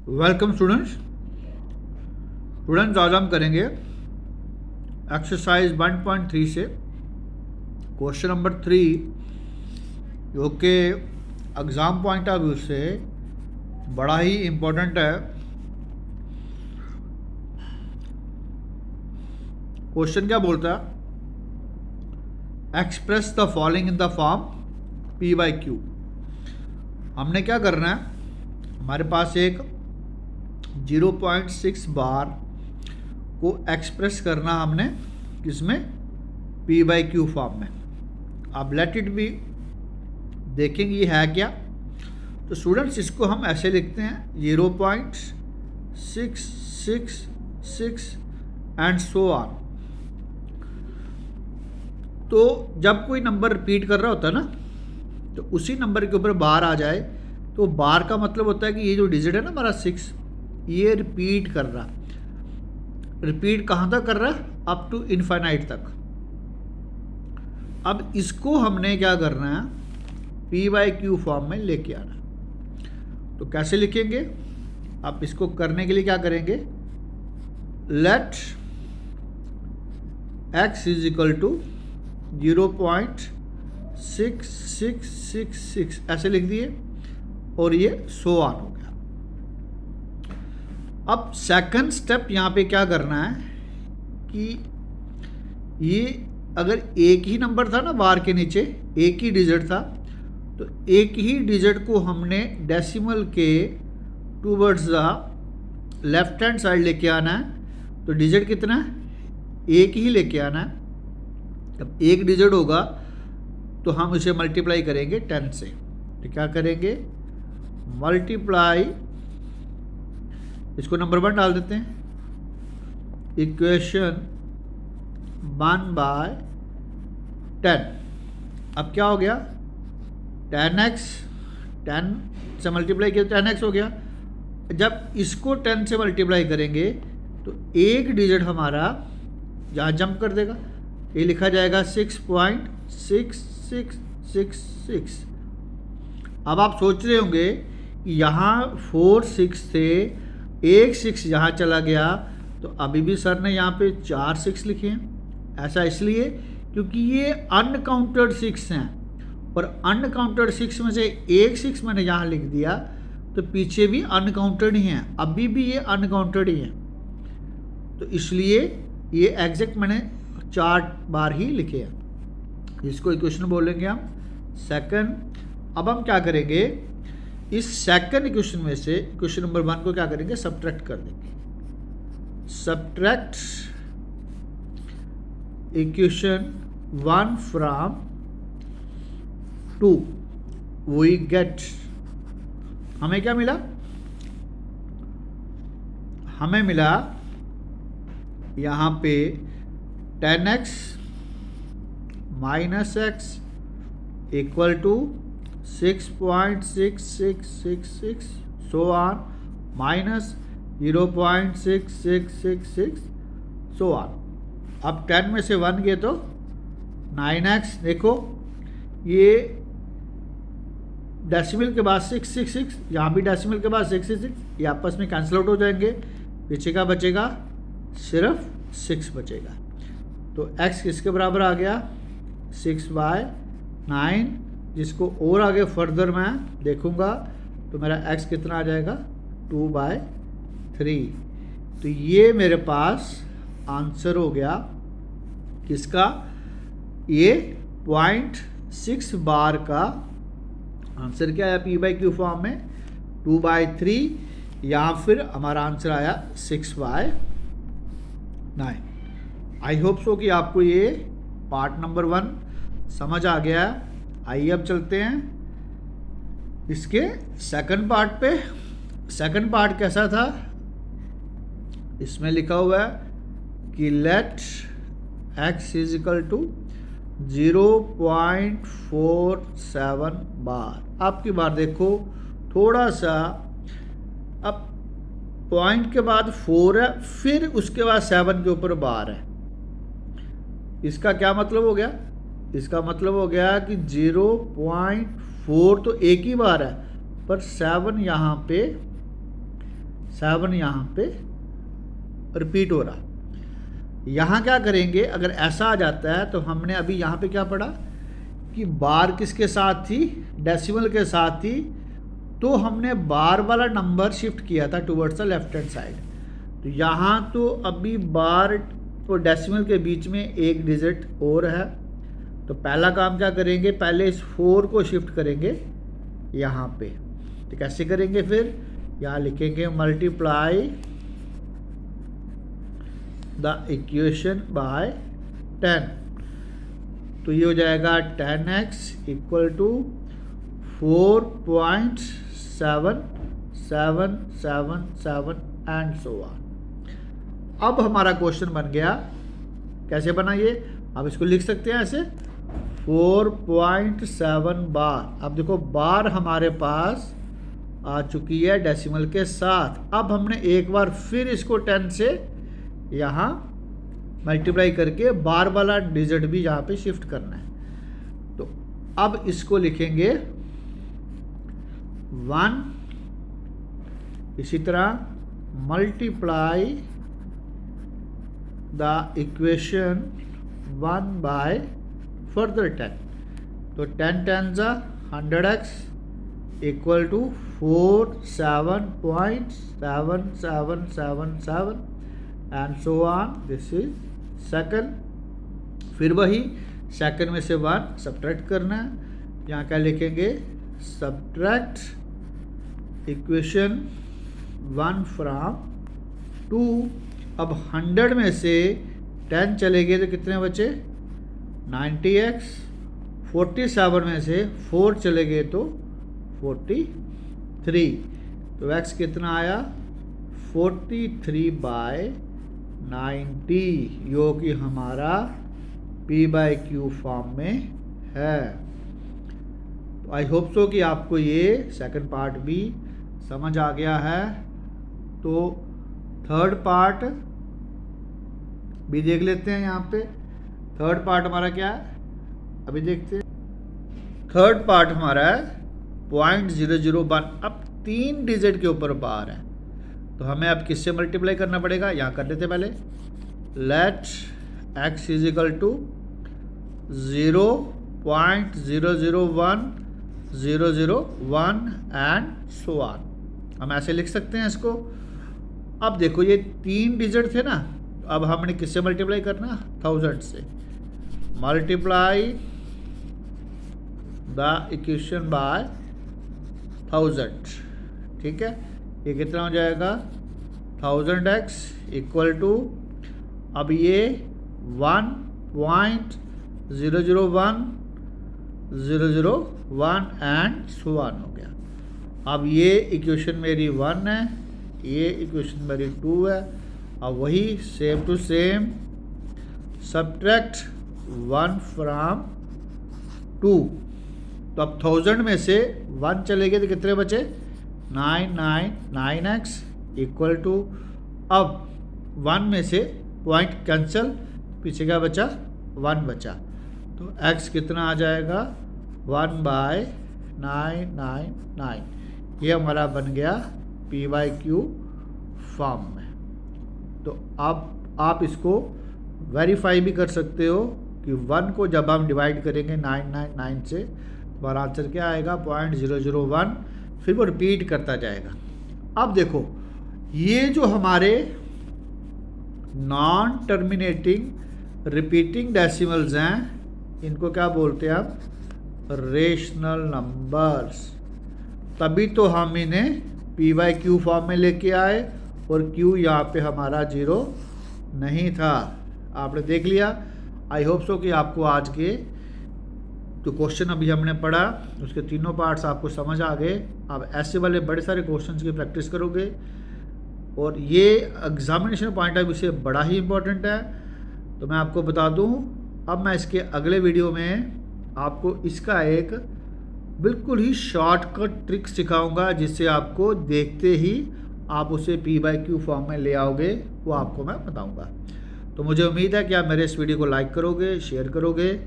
Welcome students. आज हम करेंगे एक्सरसाइज 1.3 से क्वेश्चन नंबर 3, जो कि एग्ज़ाम पॉइंट ऑफ व्यू से बड़ा ही इम्पोर्टेंट है। क्वेश्चन क्या बोलता है? Express the following in the form P/Q। हमने क्या करना है, हमारे पास एक 0.6 बार को एक्सप्रेस करना हमने किसमें? P/Q फॉर्म में। अब लेट इट बी, देखेंगे ये है क्या। तो स्टूडेंट्स इसको हम ऐसे लिखते हैं 0.666 एंड सो ऑन। तो जब कोई नंबर रिपीट कर रहा होता है ना, तो उसी नंबर के ऊपर बार आ जाए तो बार का मतलब होता है कि ये जो डिजिट है ना हमारा 6, ये रिपीट कर रहा। रिपीट कहाँ तक कर रहा है? अप टू इनफाइनाइट तक। अब इसको हमने क्या करना है? P/Q फॉर्म में लेके आना। तो कैसे लिखेंगे? अब इसको करने के लिए क्या करेंगे? Let x is equal to 0.6666 ऐसे लिख दिए और ये सो ऑन हो गया। अब सेकंड स्टेप यहाँ पे क्या करना है कि ये अगर एक ही नंबर था ना बार के नीचे, एक ही डिजिट था, तो एक ही डिजिट को हमने डेसिमल के towards the left hand side लेके आना है। तो डिजिट कितना है? एक ही लेके आना है। अब एक डिजिट होगा तो हम उसे मल्टीप्लाई करेंगे 10 से। तो क्या करेंगे? मल्टीप्लाई, इसको नंबर 1 डाल देते हैं, इक्वेशन 1/10। अब क्या हो गया? 10x, 10 से मल्टीप्लाई किया 10x हो गया। जब इसको 10 से मल्टीप्लाई करेंगे तो एक डिजिट हमारा यहाँ जंप कर देगा, ये लिखा जाएगा 6.6666। अब आप सोच रहे होंगे यहाँ 4 6 थे, एक 6 यहाँ चला गया, तो अभी भी सर ने यहाँ पे 4 6 लिखे हैं। ऐसा इसलिए क्योंकि ये अनकाउंटेड 6 हैं, और अनकाउंटेड 6 में से एक 6 मैंने यहाँ लिख दिया, तो पीछे भी अनकाउंटेड ही हैं, अभी भी ये अनकाउंटेड ही हैं। तो इसलिए ये एग्जैक्ट मैंने 4 बार ही लिखे हैं। इसको इक्वेशन बोलेंगे हम सेकंड। अब हम क्या करेंगे? इस सेकंड इक्वेशन में से इक्वेशन नंबर 1 को क्या करेंगे? सब्ट्रैक्ट कर देंगे। Subtract equation 1 from 2, we get, हमें क्या मिला? हमें मिला यहाँ पे 10x minus x equal to 6.6666 so on minus 0.6666 so on. अब 10 में से 1 गए तो 9x। देखो ये डेसिमल के बाद 666, यहाँ भी डेसिमल के बाद 666, ये आपस में कैंसिल आउट हो जाएंगे। पीछे का बचेगा? सिर्फ 6 बचेगा। तो x किसके बराबर आ गया? 6/9। जिसको और आगे फर्दर मैं देखूंगा तो मेरा x कितना आ जाएगा? 2/3। तो ये मेरे पास आंसर हो गया किसका? ये 0.6 बार का आंसर क्या आया P/Q फॉर्म में? 2/3, या फिर हमारा आंसर आया 6/9। आई होप सो कि आपको ये पार्ट नंबर 1 समझ आ गया है। आइए अब चलते हैं इसके सेकंड पार्ट पे। सेकंड पार्ट कैसा था? इसमें लिखा हुआ है कि let x is equal to 0.47 bar. आपकी बार देखो थोड़ा सा, अब पॉइंट के बाद 4 है, फिर उसके बाद 7 के ऊपर बार है। इसका क्या मतलब हो गया? इसका मतलब हो गया कि 0.4 तो एक ही बार है, पर 7 यहाँ पे 7 यहाँ पे रिपीट हो रहा। यहाँ क्या करेंगे, अगर ऐसा आ जाता है तो हमने अभी यहाँ पे क्या पढ़ा कि बार किसके साथ थी, डेसिमल के साथ थी, तो हमने बार वाला नंबर शिफ्ट किया था towards the left hand side. तो यहाँ तो अभी बार और डेसिमल के बीच में एक डिजिट और है, तो पहला काम क्या करेंगे, पहले इस 4 को शिफ्ट करेंगे यहाँ पे। तो कैसे करेंगे, फिर यहाँ लिखेंगे मल्टीप्लाई द इक्वेशन बाय 10। तो ये हो जाएगा 10x equal to 4.7777 and so on. अब हमारा क्वेश्चन बन गया, कैसे बना ये, अब इसको लिख सकते हैं ऐसे 4.7 बार। अब देखो बार हमारे पास आ चुकी है डेसिमल के साथ। अब हमने एक बार फिर इसको 10 से यहाँ मल्टीप्लाई करके बार वाला डिजिट भी यहाँ पे शिफ्ट करना है। तो अब इसको लिखेंगे 1, इसी तरह multiply the equation 1 by further 10। तो 10 10 100x equal to 47.7777 and so on. This is second. फिर वही सेकंड में से 1 सब्ट्रैक्ट करना है, यहाँ क्या लिखेंगे, सब्ट्रैक्ट इक्वेशन 1 फ्रॉम 2। अब 100 में से 10 चले गए तो कितने बचे, 90x। 47 में से 4 चले गए तो 43। तो x कितना आया, 43/90, जो कि हमारा p/q फॉर्म में है। तो आई होप सो कि आपको ये सेकंड पार्ट भी समझ आ गया है। तो थर्ड पार्ट भी देख लेते हैं। यहाँ पे थर्ड पार्ट हमारा क्या है, अभी देखते हैं। थर्ड पार्ट हमारा है 0.001। अब 3 डिजिट के ऊपर बार है, तो हमें अब किससे मल्टीप्लाई करना पड़ेगा, यहाँ कर देते पहले। Let x is equal to 0.001001 and so on. हम ऐसे लिख सकते हैं इसको। अब देखो ये 3 डिजिट थे ना, अब हमने किससे मल्टीप्लाई करना, 1000 से। मल्टीप्लाई द इक्वेशन बाय 1000, ठीक है। ये कितना हो जाएगा, 1000x इक्वल टू, अब ये 1.001001 एंड सो ऑन हो गया। अब ये इक्वेशन मेरी 1 है, ये इक्वेशन मेरी 2 है। अब वही same to same subtract 1 from 2। तो अब 1000 में से 1 चले गए तो कितने बचे, 999x इक्वल टू, अब 1 में से पॉइंट कैंसिल, पीछे क्या बचा, 1 बचा। तो x कितना आ जाएगा, 1/999। ये हमारा बन गया p/q फॉर्म में। तो अब आप इसको वेरीफाई भी कर सकते हो कि 1 को जब हम डिवाइड करेंगे 999 से, हमारा आंसर क्या आएगा, 0.001। फिर वो रिपीट करता जाएगा। अब देखो ये जो हमारे नॉन टर्मिनेटिंग रिपीटिंग डेसिमल्स हैं, इनको क्या बोलते हैं आप, रेशनल नंबर्स। तभी तो हम इन्हें p/q फॉर्म में लेके आए, और q यहाँ पे हमारा 0 नहीं था। आपने देख लिया। आई होप सो कि आपको आज के जो क्वेश्चन अभी हमने पढ़ा उसके तीनों पार्ट्स आपको समझ आ गए। आप ऐसे वाले बड़े सारे क्वेश्चंस की प्रैक्टिस करोगे, और ये एग्जामिनेशन पॉइंट ऑफ व्यू से बड़ा ही इम्पोर्टेंट है। तो मैं आपको बता दूं, अब मैं इसके अगले वीडियो में आपको इसका एक बिल्कुल ही शॉर्टकट ट्रिक सिखाऊंगा, जिससे आपको देखते ही आप उसे p/q फॉर्म में ले आओगे, वो आपको मैं बताऊंगा। तो मुझे उम्मीद है कि आप मेरे इस वीडियो को लाइक करोगे, शेयर करोगे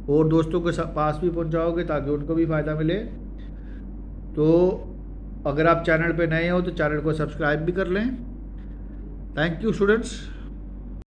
और दोस्तों के पास भी पहुंचाओगे, ताकि उनको भी फ़ायदा मिले। तो अगर आप चैनल पे नए हो तो चैनल को सब्सक्राइब भी कर लें। Thank you students.